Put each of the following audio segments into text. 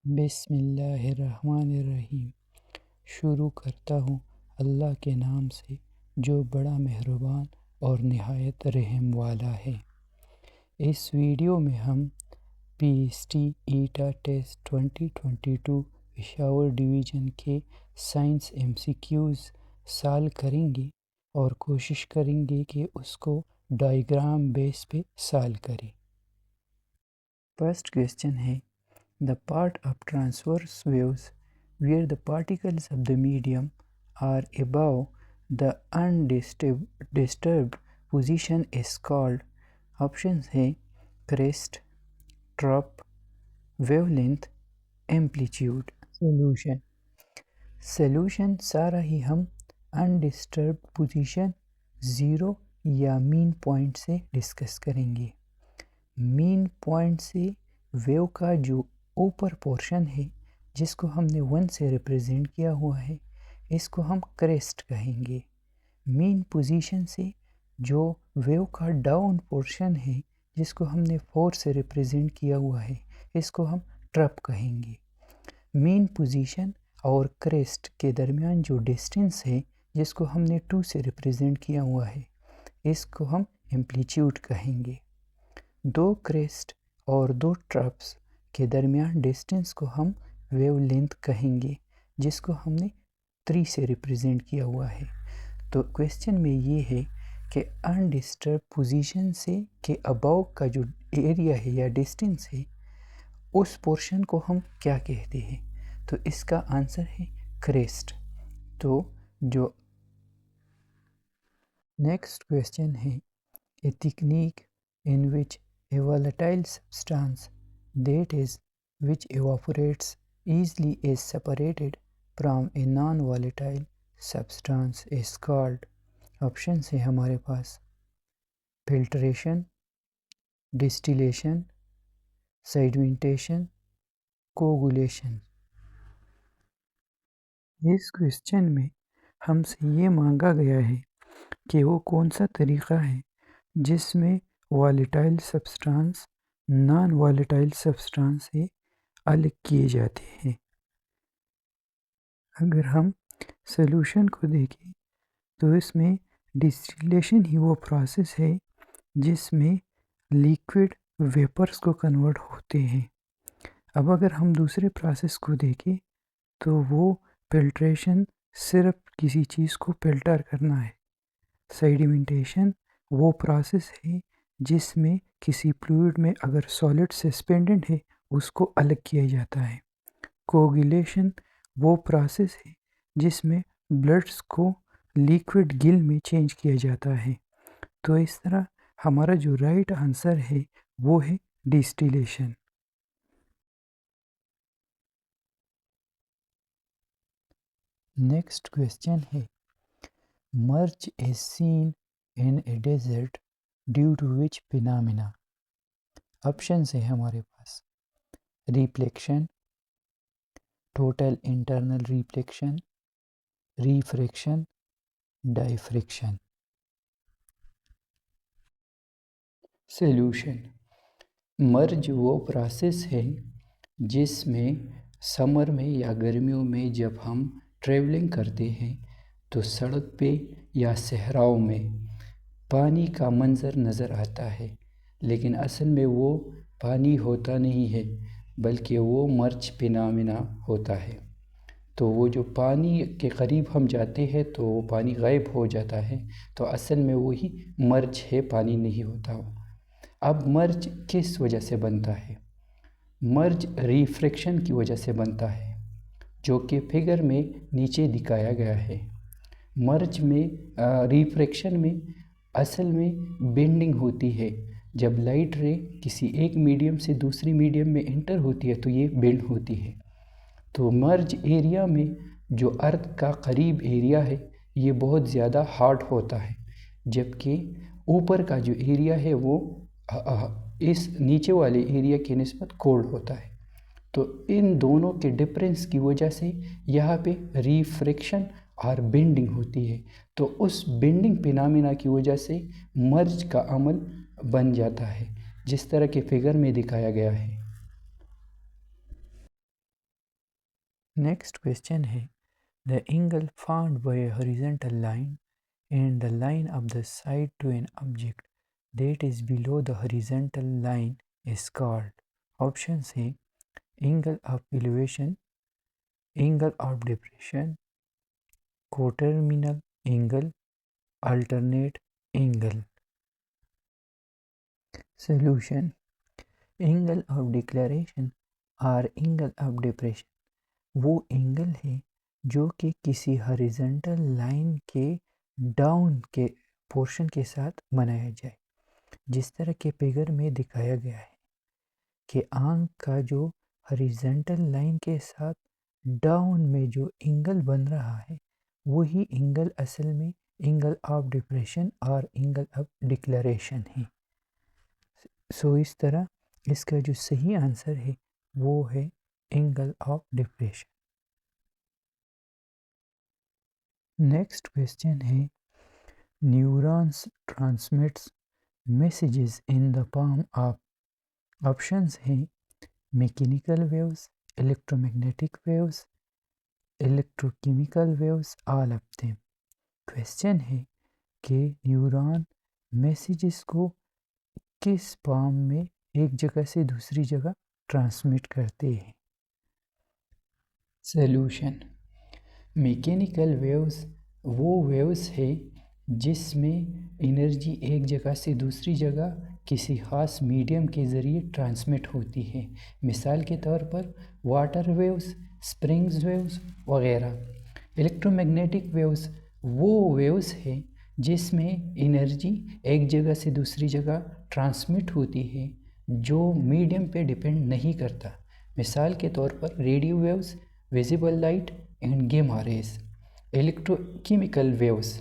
बिस्मिल्लाहिर्रहमानिर्रहीम। शुरू करता हूँ अल्लाह के नाम से जो बड़ा मेहरबान और निहायत रहम वाला है। इस वीडियो में हम पीएसटी ईटा टेस्ट 2022 पेशावर डिवीज़न के साइंस एमसीक्यूज़ सॉल्व करेंगे और कोशिश करेंगे कि उसको डायग्राम बेस पे सॉल्व करें। फर्स्ट क्वेश्चन है, the part of transverse waves where the particles of the medium are above the undisturbed position is called. Options है crest, trough, wavelength, amplitude. Solution सारा ही हम undisturbed position 0 या mean point से discuss करेंगे। Mean point से wave का जो ऊपर पोर्शन है जिसको हमने 1 से रिप्रेजेंट किया हुआ है इसको हम क्रेस्ट कहेंगे। मीन पोजीशन से जो वेव का डाउन पोर्शन है जिसको हमने 4 से रिप्रेजेंट किया हुआ है इसको हम ट्रफ कहेंगे। मीन पोजीशन और क्रेस्ट के दरमियान जो डिस्टेंस है जिसको हमने 2 से रिप्रेजेंट किया हुआ है इसको हम एम्पलीट्यूड कहेंगे। दो क्रेस्ट और दो ट्रफ्स के दरमियान डिस्टेंस को हम वेवलेंथ कहेंगे जिसको हमने 3 से रिप्रेजेंट किया हुआ है। तो क्वेश्चन में ये है कि अनडिस्टर्ब पोजीशन से के अबव का जो एरिया है या डिस्टेंस है उस पोर्शन को हम क्या कहते हैं। तो इसका आंसर है क्रेस्ट। तो जो नेक्स्ट क्वेश्चन है, a technique in which a volatile substance that is which evaporates easily is separated from a non-volatile substance is called. Options है हमारे पास filtration, distillation, sedimentation, coagulation। इस क्वेश्चन में हमसे ये मांगा गया है कि वो कौन सा तरीक़ा है जिसमें volatile substance non volatile substance से अलग किए जाते हैं। अगर हम सॉल्यूशन को देखें तो इसमें डिस्टिलेशन ही वो प्रोसेस है जिसमें लिक्विड वेपर्स को कन्वर्ट होते हैं। अब अगर हम दूसरे प्रोसेस को देखें तो वो फिल्ट्रेशन सिर्फ किसी चीज़ को फिल्टर करना है। सेडिमेंटेशन वो प्रोसेस है जिसमें किसी फ्लूइड में अगर सॉलिड सस्पेंडेड है उसको अलग किया जाता है। कोगुलेशन वो प्रोसेस है जिसमें ब्लड्स को लिक्विड गिल में चेंज किया जाता है। तो इस तरह हमारा जो राइट आंसर है वो है डिस्टिलेशन। नेक्स्ट क्वेश्चन है, mirage is seen in a desert due to which phenomena. Option है हमारे पास reflection, total internal reflection, refraction, diffraction. Solution, mirage वो प्रोसेस है जिसमें समर में या गर्मियों में जब हम ट्रैवलिंग करते हैं तो सड़क पे या सहराओं में पानी का मंज़र नज़र आता है, लेकिन असल में वो पानी होता नहीं है बल्कि वो मर्ज फिनोमेना होता है। तो वो जो पानी के करीब हम जाते हैं तो वो पानी गायब हो जाता है, तो असल में वही मर्ज है, पानी नहीं होता वो। अब मर्ज किस वजह से बनता है? मर्ज रिफ्रैक्शन की वजह से बनता है जो कि फिगर में नीचे दिखाया गया है। मर्ज में रिफ्रैक्शन में असल में बेंडिंग होती है। जब लाइट रे किसी एक मीडियम से दूसरी मीडियम में एंटर होती है तो ये बेंड होती है। तो मर्ज एरिया में जो अर्थ का करीब एरिया है ये बहुत ज़्यादा हॉट होता है, जबकि ऊपर का जो एरिया है वो इस नीचे वाले एरिया के निस्बत कोल्ड होता है। तो इन दोनों के डिफरेंस की वजह से यहाँ पे रिफ्रैक्शन और बेंडिंग होती है। तो उस बेंडिंग फिनोमेना की वजह से मर्ज का अमल बन जाता है जिस तरह के फिगर में दिखाया गया है। नेक्स्ट क्वेश्चन है the angle found by a horizontal line and the line of the side to an object that is below the horizontal line is called. Options है angle of elevation, angle of depression, coterminal angle, alternate angle. Solution. Angle of declaration और angle of depression वो angle है जो कि किसी horizontal line के down के portion के साथ बनाया जाए। जिस तरह के फिगर में दिखाया गया है कि आंख का जो हॉरिजॉन्टल लाइन के साथ डाउन में जो एंगल बन रहा है वही एंगल असल में एंगल ऑफ डिप्रेशन और एंगल ऑफ डिक्लेरेशन है। सो इस तरह इसका जो सही आंसर है वो है angle of depression. Next question है neurons transmits messages in the form of. Options हैं mechanical waves, electromagnetic waves, electrochemical waves, all of them. Question है कि न्यूरॉन मैसेजेस को किस पाम में एक जगह से दूसरी जगह ट्रांसमिट करते हैं। सॉल्यूशन। मैकेनिकल वेव्स वो वेव्स है जिसमें एनर्जी एक जगह से दूसरी जगह किसी ख़ास मीडियम के ज़रिए ट्रांसमिट होती है। मिसाल के तौर पर वाटर वेव्स, स्प्रिंग्स वेव्स वगैरह। इलेक्ट्रोमैग्नेटिक वेव्स वो वेव्स है जिसमें एनर्जी एक जगह से दूसरी जगह ट्रांसमिट होती है जो मीडियम पे डिपेंड नहीं करता। मिसाल के तौर पर radio waves, visible light and गेमा रेज। इलेक्ट्रोकेमिकल वेव्स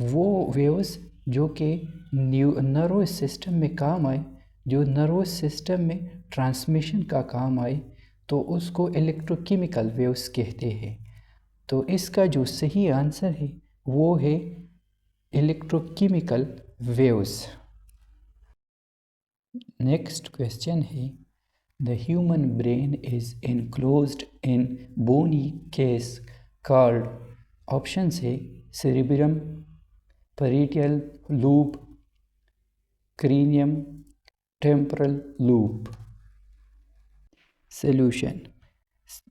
वो वेव्स जो कि नर्वस सिस्टम में काम आए, जो नर्वस सिस्टम में ट्रांसमिशन का काम आए तो उसको इलेक्ट्रोकेमिकल वेव्स कहते हैं। तो इसका जो सही आंसर है वो है इलेक्ट्रोकेमिकल वेव्स। नेक्स्ट क्वेश्चन है the human brain is enclosed in bony case called। Options है cerebrum, parietal lobe, cranium, temporal lobe. Solution.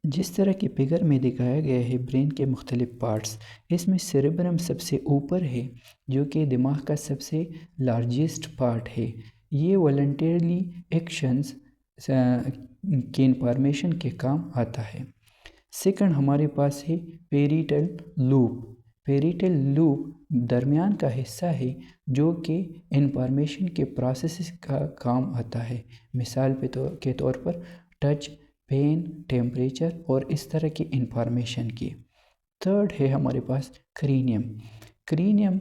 जिस तरह के फिगर में दिखाया गया है ब्रेन के मुख्तलिफ पार्ट्स, इसमें सेरेब्रम सबसे ऊपर है जो कि दिमाग का सबसे लार्जेस्ट पार्ट है। ये वॉलंटरली एक्शंस के इंफॉर्मेशन के काम आता है। सेकंड हमारे पास है पेरिटल लूप। पेरिटल लूप दरमियान का हिस्सा है जो कि इंफॉर्मेशन के प्रोसेस का काम आता है। मिसाल के तौर पर टच, पेन, टेम्परेचर और इस तरह की इंफॉर्मेशन की। थर्ड है हमारे पास क्रेनियम। क्रेनियम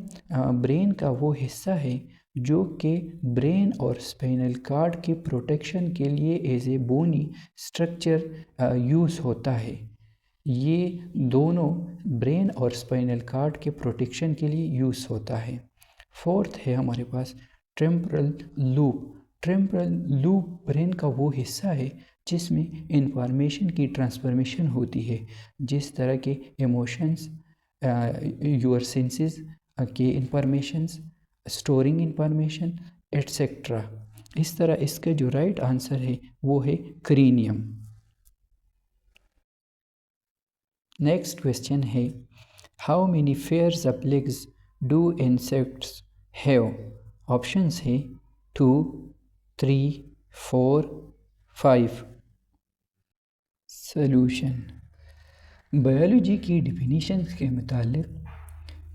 ब्रेन का वो हिस्सा है जो कि ब्रेन और स्पाइनल कॉर्ड की प्रोटेक्शन के लिए as a bony structure use होता है। ये दोनों ब्रेन और स्पाइनल कॉर्ड के प्रोटेक्शन के लिए यूज़ होता है। फोर्थ है हमारे पास temporal lobe. Temporal lobe brain का वो हिस्सा है जिसमें इंफॉर्मेशन की ट्रांसफॉर्मेशन होती है, जिस तरह के इमोशंस, योर सेंसेस के इंफॉर्मेशंस, स्टोरिंग इंफॉर्मेशन एट्सेट्रा। इस तरह इसका जो राइट आंसर है वो है क्रेनियम। नेक्स्ट क्वेश्चन है how many pairs of legs do insects have. Options है 2, 3, 4, 5। सॉल्यूशन। बायोलॉजी की डिफिनीशन के मुताबिक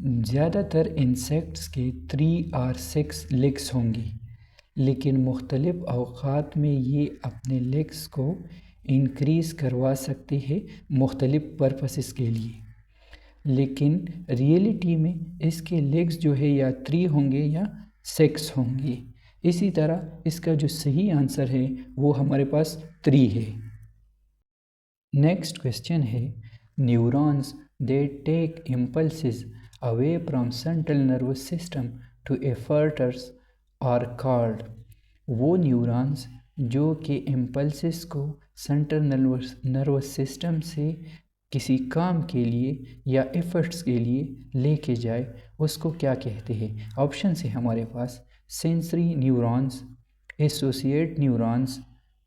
ज़्यादातर इंसेक्ट्स के 3 और 6 लेग्स होंगी, लेकिन मुख्तलिफ अवकात में ये अपने लेग्स को इंक्रीज़ करवा सकते हैं मुख्तलिफ पर्पसेस के लिए। लेकिन रियलिटी में इसके लेग्स जो है या 3 होंगे या 6 होंगे। इसी तरह इसका जो सही आंसर है वो हमारे पास 3 है। नेक्स्ट क्वेश्चन है neurons that take impulses away from central nervous system to effectors are called. वो न्यूरॉन्स जो कि इम्पल्सेस को सेंट्रल नर्वस सिस्टम से किसी काम के लिए या एफर्ट्स के लिए लेके जाए उसको क्या कहते हैं? ऑप्शन है हमारे पास sensory neurons, associate neurons,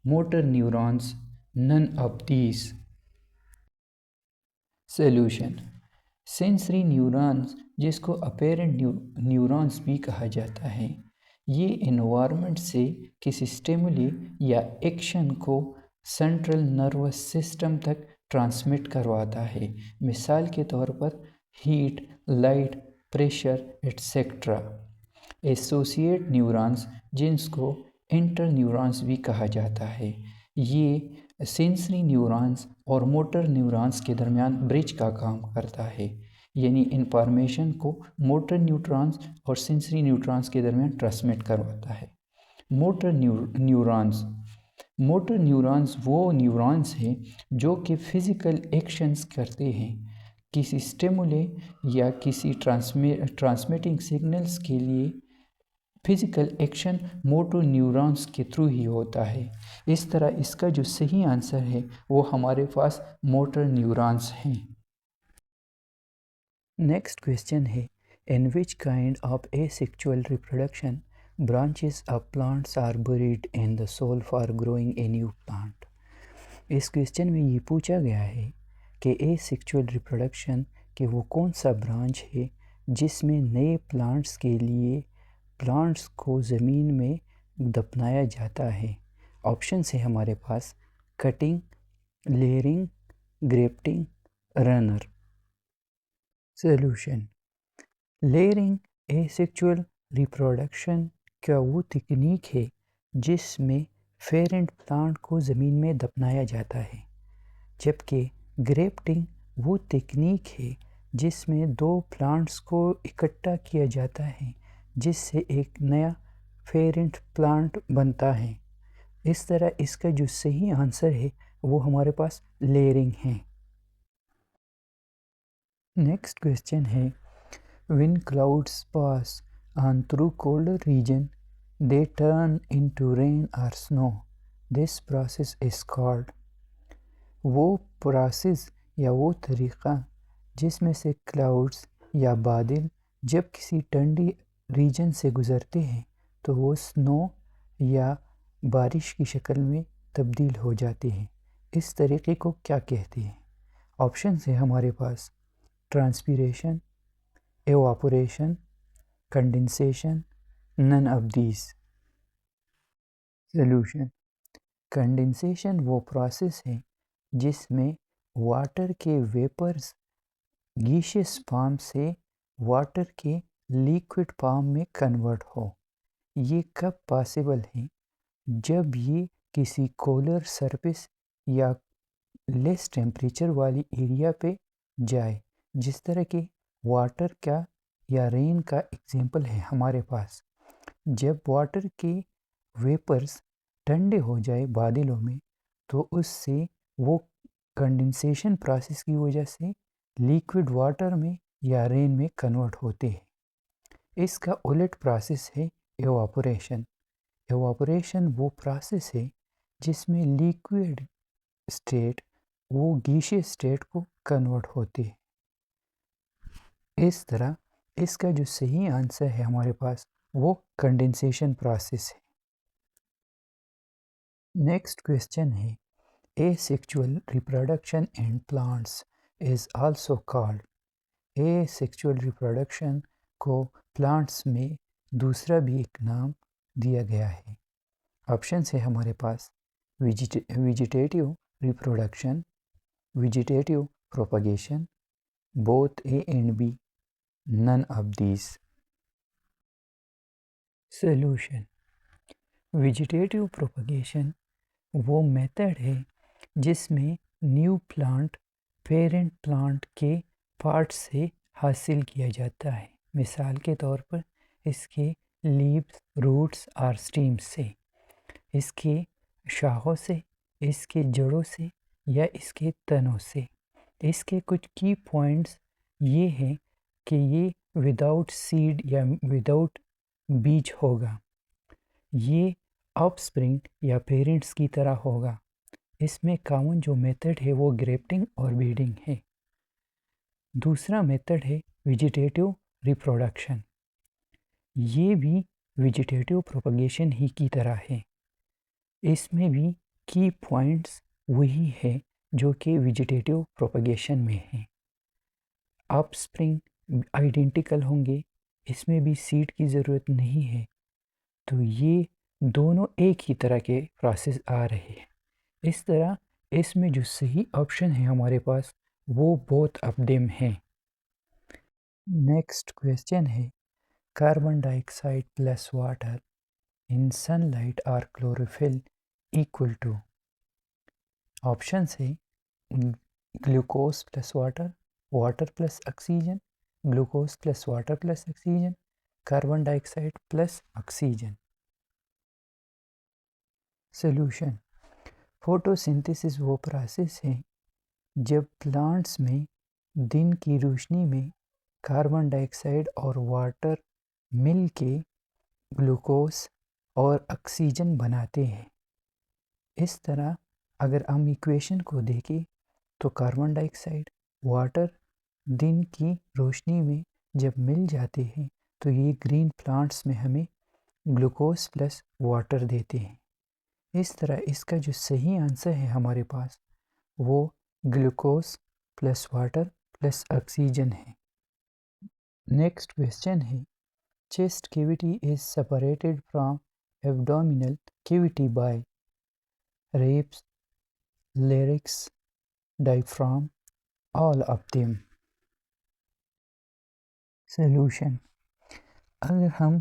motor neurons, none of these. Solution, sensory neurons जिसको अपेरेंट न्यूरॉन्स भी कहा जाता है, ये इन्वायरमेंट से किसी स्टिमुली या एक्शन को सेंट्रल नर्वस सिस्टम तक ट्रांसमिट करवाता है। मिसाल के तौर पर heat, light, pressure etcetera. Associate neurons जिनको इंटर न्यूरॉन्स भी कहा जाता है, ये सेंसरी न्यूरॉन्स और मोटर न्यूरॉन्स के दरमियान ब्रिज का काम करता है, यानी इंफॉर्मेशन को मोटर न्यूरॉन्स और सेंसरी न्यूरॉन्स के दरमियान ट्रांसमिट करवाता है। मोटर न्यूरॉन्स, मोटर न्यूरॉन्स वो न्यूरॉन्स हैं जो कि फिज़िकल एक्शंस करते हैं। किसी स्टिमुले या किसी ट्रांसमिटिंग सिग्नल्स के लिए फिज़िकल एक्शन मोटर न्यूरॉन्स के थ्रू ही होता है। इस तरह इसका जो सही आंसर है वो हमारे पास मोटर न्यूरॉन्स हैं। नेक्स्ट क्वेश्चन है, in which kind of asexual reproduction branches of plants are buried in the soil for growing a new plant. इस क्वेश्चन में ये पूछा गया है कि एसेक्सुअल रिप्रोडक्शन के वो कौन सा ब्रांच है जिसमें नए प्लांट्स के लिए प्लांट्स को ज़मीन में दफनाया जाता है। ऑप्शन है हमारे पास cutting, layering, grafting, runner. Solution, layering asexual reproduction का वो तकनीक है जिसमें पेरेंट प्लांट को ज़मीन में दफनाया जाता है, जबकि ग्रेफ्टिंग वो तकनीक है जिसमें दो प्लांट्स को इकट्ठा किया जाता है जिससे एक नया पेरेंट प्लांट बनता है। इस तरह इसका जो सही आंसर है वो हमारे पास लेयरिंग है। नेक्स्ट क्वेश्चन है, when clouds pass on through colder region they turn into rain और snow, this process is called. वो प्रोसेस या वो तरीक़ा जिसमें से क्लाउड्स या बादल जब किसी ठंडी रीजन से गुज़रते हैं तो वो स्नो या बारिश की शक्ल में तब्दील हो जाते हैं। इस तरीक़े को क्या कहते हैं? ऑप्शन है हमारे पास transpiration, evaporation, condensation, none of these. Solution, condensation वो प्रोसेस है जिसमें वाटर के वेपर्स गैसियस फॉर्म से वाटर के लिक्विड फॉर्म में कन्वर्ट हो। ये कब पॉसिबल है? जब ये किसी कोलर सरफेस या लेस टेम्परेचर वाली एरिया पे जाए, जिस तरह के वाटर का या रेन का एग्जांपल है हमारे पास। जब वाटर के वेपर्स ठंडे हो जाए बादलों में तो उससे वो कंडेंसेशन प्रोसेस की वजह से लिक्विड वाटर में या रेन में कन्वर्ट होते हैं। इसका उलट प्रोसेस है एवापोरेशन। एवापोरेशन वो प्रोसेस है जिसमें लिक्विड स्टेट वो गैसियस स्टेट को कन्वर्ट होते हैं। इस तरह इसका जो सही आंसर है हमारे पास वो कंडेंसेशन प्रोसेस है। नेक्स्ट क्वेश्चन है, asexual reproduction in plants is also called. Asexual reproduction को प्लांट्स में दूसरा भी एक नाम दिया गया है। ऑप्शन है हमारे पास vegetative reproduction, vegetative propagation, both A and B, none of these. Solution, vegetative propagation वो मेथड है जिसमें न्यू प्लांट पेरेंट प्लांट के पार्ट से हासिल किया जाता है। मिसाल के तौर पर इसके लीव्स, रूट्स और स्टीम्स से, इसके शाखों से, इसके जड़ों से या इसके तनों से। इसके कुछ की पॉइंट्स ये हैं कि ये विदाउट सीड या विदाउट बीज होगा, ये ऑफस्प्रिंग या पेरेंट्स की तरह होगा, इसमें कॉमन जो मेथड है वो ग्रेफ्टिंग और ब्रीडिंग है। दूसरा मेथड है वेजिटेटिव रिप्रोडक्शन। ये भी वेजिटेटिव प्रोपगेशन ही की तरह है। इसमें भी की पॉइंट्स वही है जो कि वेजिटेटिव प्रोपगेशन में है। ऑफस्प्रिंग आइडेंटिकल होंगे, इसमें भी सीड की ज़रूरत नहीं है। तो ये दोनों एक ही तरह के प्रोसेस आ रहे हैं। इस तरह इसमें जो सही ऑप्शन है हमारे पास वो बोथ ऑफ देम है। नेक्स्ट क्वेश्चन है carbon dioxide plus water in sunlight और क्लोरोफिल इक्वल टू। ऑप्शन है glucose plus water, water plus oxygen, glucose plus water plus oxygen, carbon dioxide plus oxygen. Solution. Photosynthesis वो process है जब plants में दिन की रोशनी में कार्बन डाइऑक्साइड और वाटर मिल के ग्लूकोज और ऑक्सीजन बनाते हैं। इस तरह अगर हम इक्वेशन को देखें तो कार्बन डाइऑक्साइड वाटर दिन की रोशनी में जब मिल जाते हैं तो ये ग्रीन प्लांट्स में हमें ग्लूकोज प्लस वाटर देते हैं। इस तरह इसका जो सही आंसर है हमारे पास वो glucose plus water plus oxygen है। नेक्स्ट क्वेश्चन है chest cavity is separated from abdominal cavity by ribs, larynx, diaphragm, all of them। Solution. अगर हम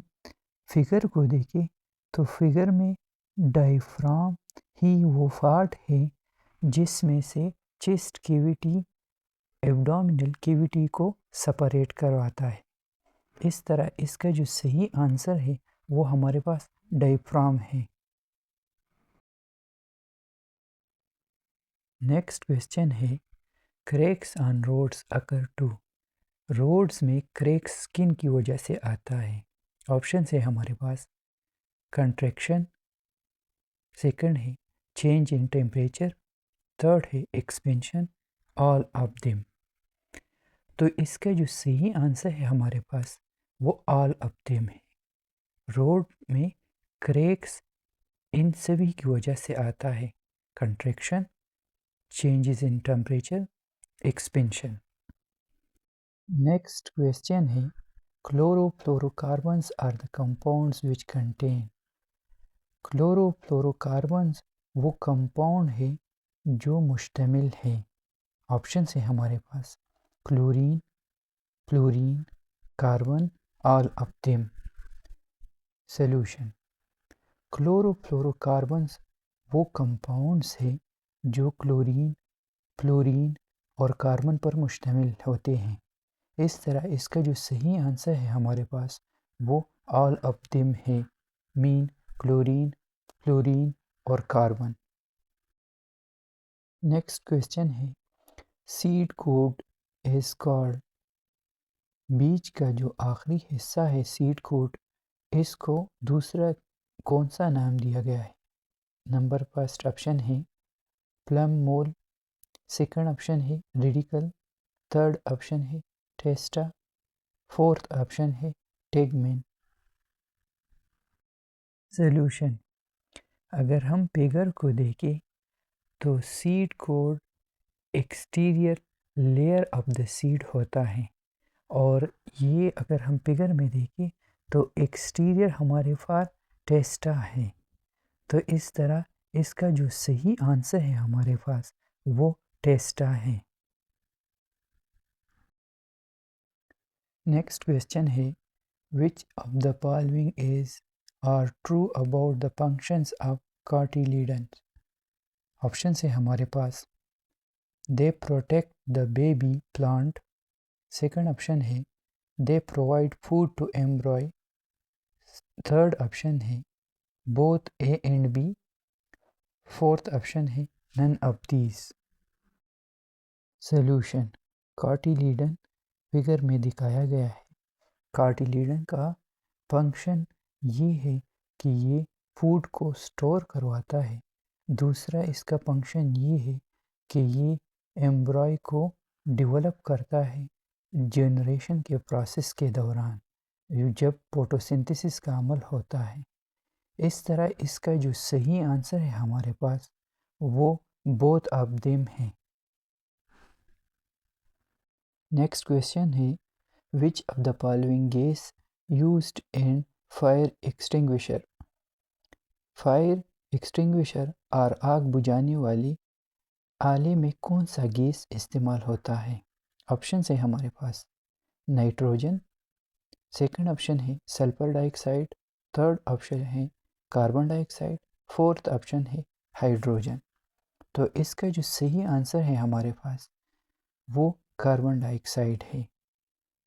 फिगर को देखें तो फिगर में डायफ्राम ही वो पार्ट है जिसमें से चेस्ट कैविटी एब्डोमिनल कैविटी को सेपरेट करवाता है। इस तरह इसका जो सही आंसर है वो हमारे पास डायफ्राम है। नेक्स्ट क्वेश्चन है cracks on roads occur due. Roads में क्रैक्स किन की वजह से आता है। ऑप्शन है हमारे पास कंट्रैक्शन, सेकंड है चेंज इन टेम्परेचर, थर्ड है एक्सपेंशन, ऑल ऑफ देम। तो इसका जो सही आंसर है हमारे पास वो ऑल ऑफ देम है। रोड में क्रैक्स इन सभी की वजह से आता है, contraction, changes in temperature, expansion. Next question है chlorofluorocarbons are the compounds which contain. Chlorofluorocarbons वो कंपाउंड है जो मुश्तमिल है। ऑप्शन है हमारे पास chlorine, fluorine, carbon, all of them. Solution. Chlorofluorocarbons वो कंपाउंड्स है जो क्लोरीन, फ्लोरीन और कार्बन पर मुश्तमिल होते हैं। इस तरह इसका जो सही आंसर है हमारे पास वो ऑल ऑफ देम है, मीन क्लोरीन, फ्लोरीन और कार्बन। नेक्स्ट क्वेश्चन है सीड कोड इज कॉल्ड। बीज का जो आखिरी हिस्सा है सीड कोड, इसको दूसरा कौन सा नाम दिया गया है। नंबर फर्स्ट ऑप्शन है प्लम मोल, सेकंड ऑप्शन है रेडिकल, थर्ड ऑप्शन है टेस्टा, फोर्थ ऑप्शन है टेगमेन। सोल्यूशन। अगर हम फिगर को देखें तो seed code exterior layer of the seed होता है और ये अगर हम फिगर में देखें तो एक्सटीरियर हमारे पास टेस्टा है। तो इस तरह इसका जो सही आंसर है हमारे पास वो टेस्टा है। नेक्स्ट क्वेश्चन है which of the following is are true about the functions of cotyledons. Option है हमारे पास they protect the baby plant, second option है they provide food to embryo, third option है both A and B, fourth option है none of these. Solution. Cotyledon figure में दिखाया गया है। कार्टिलिडन का फंक्शन ये है कि ये फूड को स्टोर करवाता है दूसरा इसका फंक्शन ये है कि ये एम्ब्रॉय को डेवलप करता है जनरेशन के प्रोसेस के दौरान, जब फोटोसिंथेसिस का अमल होता है। इस तरह इसका जो सही आंसर है हमारे पास वो बोथ ऑफ देम है। नेक्स्ट क्वेश्चन है, which of the following gas used in fire extinguisher. Fire extinguisher और आग बुझाने वाली आले में कौन सा गैस इस्तेमाल होता है? ऑप्शन है हमारे पास नाइट्रोजन, सेकंड ऑप्शन है सल्फर डाइऑक्साइड, थर्ड ऑप्शन है कार्बन डाइऑक्साइड, फोर्थ ऑप्शन है हाइड्रोजन। तो इसका जो सही आंसर है हमारे पास वो कार्बन डाइऑक्साइड है।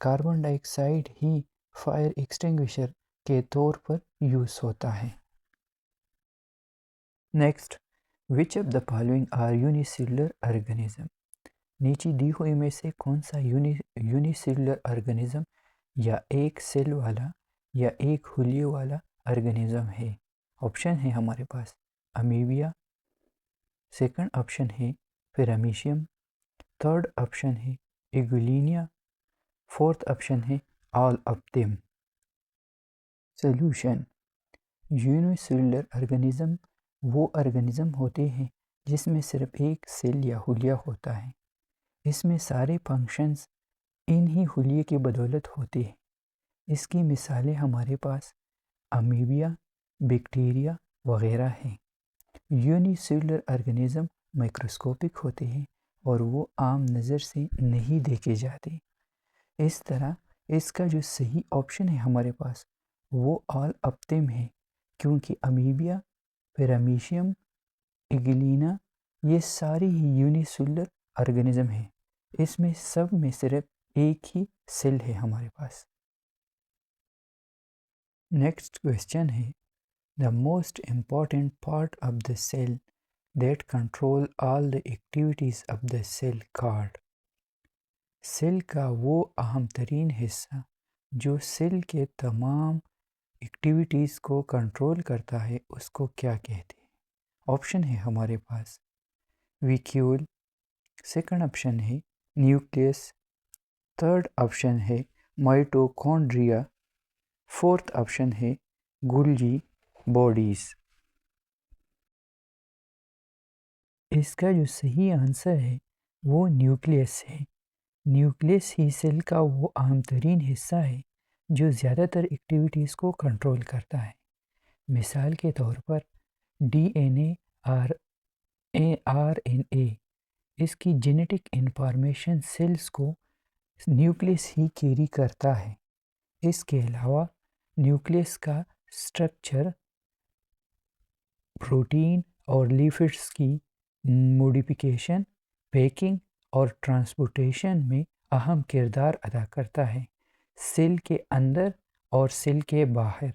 कार्बन डाइऑक्साइड ही फायर एक्सटिंग्विशर के तौर पर यूज़ होता है। Next, which of the following are unicellular organism. नीचे दी हुई में से कौन सा यूनिसेलुलर ऑर्गेनिज्म या एक सेल वाला या एक हुलिये वाला ऑर्गेनिज्म है? ऑप्शन है हमारे पास अमीबिया, सेकंड ऑप्शन है पैरामीशियम, थर्ड ऑप्शन है इगुलिनिया, फोर्थ ऑप्शन है all of them. Solution, unicellular organism वो ऑर्गेनिज्म होते हैं जिसमें सिर्फ एक सेल या हुलिया होता है। इसमें सारे फंक्शंस इन ही हुलिये की बदौलत होते हैं। इसकी मिसालें हमारे पास अमीबिया, बैक्टीरिया वगैरह हैं। यूनिसेलुलर ऑर्गेनिज्म माइक्रोस्कोपिक होते हैं और वो आम नज़र से नहीं देखे जाते। इस तरह इसका जो सही ऑप्शन है हमारे पास वो ऑल ऑफ देम है, क्योंकि अमीबिया, पैरामीशियम, इग्लिना ये सारी ही यूनिसेलुलर ऑर्गेनिज्म हैं। इसमें सब में सिर्फ एक ही सेल है हमारे पास। नेक्स्ट क्वेश्चन है, the most important part of the cell that control all the activities of the cell called. Cell का वो अहम तरीन हिस्सा जो सेल के तमाम एक्टिविटीज़ को कंट्रोल करता है उसको क्या कहते हैं? ऑप्शन है हमारे पास विक्यूल, सेकंड ऑप्शन है न्यूक्लियस, थर्ड ऑप्शन है माइटोकॉन्ड्रिया, फोर्थ ऑप्शन है गोल्गी बॉडीज़। इसका जो सही आंसर है वो न्यूक्लियस है। न्यूक्लियस ही सेल का वो अहम तरीन हिस्सा है जो ज़्यादातर एक्टिविटीज़ को कंट्रोल करता है। मिसाल के तौर पर डीएनए और आरएनए, इसकी जेनेटिक इंफॉर्मेशन सेल्स को न्यूक्लियस ही कैरी करता है। इसके अलावा न्यूक्लियस का स्ट्रक्चर प्रोटीन और लिपिड्स की मॉडिफिकेशन, पैकिंग और ट्रांसपोर्टेशन में अहम किरदार अदा करता है, सेल के अंदर और सेल के बाहर।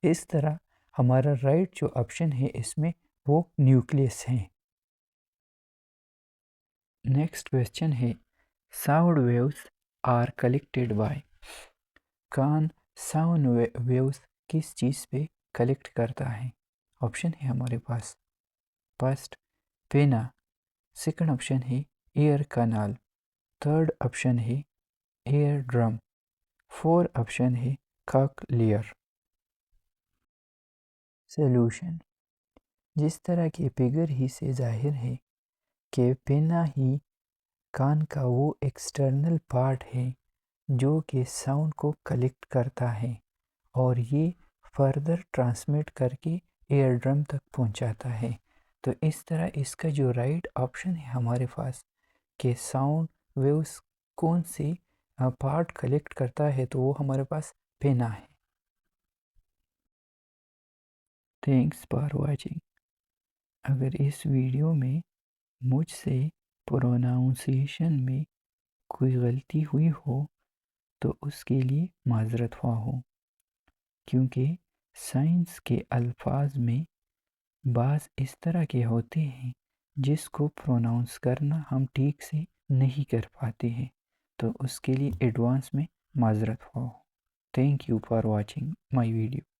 इस तरह हमारा राइट जो ऑप्शन है इसमें वो न्यूक्लियस है। नेक्स्ट क्वेश्चन है, sound waves are collected by. कान साउंड वेव्स किस चीज़ पे कलेक्ट करता है? ऑप्शन है हमारे पास फर्स्ट पेना, सेकंड ऑप्शन है एयर कनाल, थर्ड ऑप्शन है एयर ड्रम, फोर्थ ऑप्शन है कॉकलियर। सॉल्यूशन, जिस तरह के फिगर ही से जाहिर है कि पेना ही कान का वो एक्सटर्नल पार्ट है जो कि साउंड को कलेक्ट करता है और ये फर्दर ट्रांसमिट करके एयर ड्रम तक पहुंचाता है। तो इस तरह इसका जो राइट ऑप्शन है हमारे पास कि साउंड वेव्स कौन सी पार्ट कलेक्ट करता है, तो वो हमारे पास पेना है। Thanks for watching. अगर इस वीडियो में मुझसे प्रोनाउंसिएशन में कोई गलती हुई हो तो उसके लिए माजरत ख्वाह हो, क्योंकि साइंस के अल्फाज में बाज़ इस तरह के होते हैं जिसको प्रोनाउंस करना हम ठीक से नहीं कर पाते हैं, तो उसके लिए एडवांस में माजरत ख्वाह हो। Thank you for watching my video.